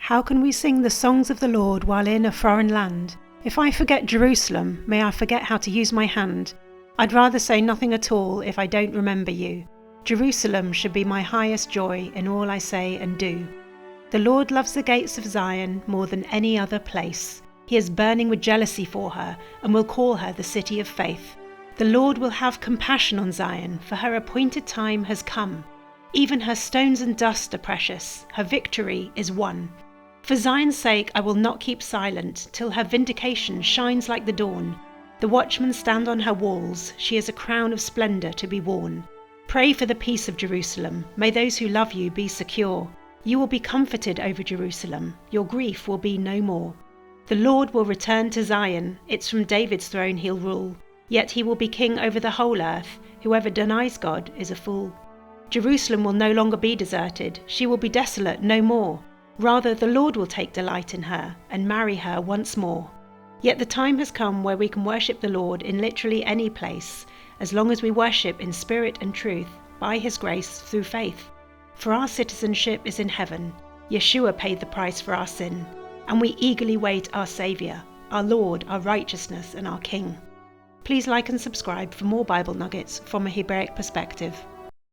How can we sing the songs of the Lord while in a foreign land? If I forget Jerusalem, may I forget how to use my hand. I'd rather say nothing at all if I don't remember you. Jerusalem should be my highest joy in all I say and do. The Lord loves the gates of Zion more than any other place. He is burning with jealousy for her and will call her the city of faith. The Lord will have compassion on Zion, for her appointed time has come. Even her stones and dust are precious. Her victory is won. For Zion's sake I will not keep silent, till her vindication shines like the dawn. The watchmen stand on her walls. She is a crown of splendour to be worn. Pray for the peace of Jerusalem. May those who love you be secure. You will be comforted over Jerusalem. Your grief will be no more. The Lord will return to Zion. It's from David's throne he'll rule. Yet he will be king over the whole earth. Whoever denies God is a fool. Jerusalem will no longer be deserted. She will be desolate no more. Rather, the Lord will take delight in her and marry her once more. Yet the time has come where we can worship the Lord in literally any place, as long as we worship in spirit and truth, by his grace through faith. For our citizenship is in heaven. Yeshua paid the price for our sin, and we eagerly wait our Saviour, our Lord, our righteousness, and our King. Please like and subscribe for more Bible nuggets from a Hebraic perspective.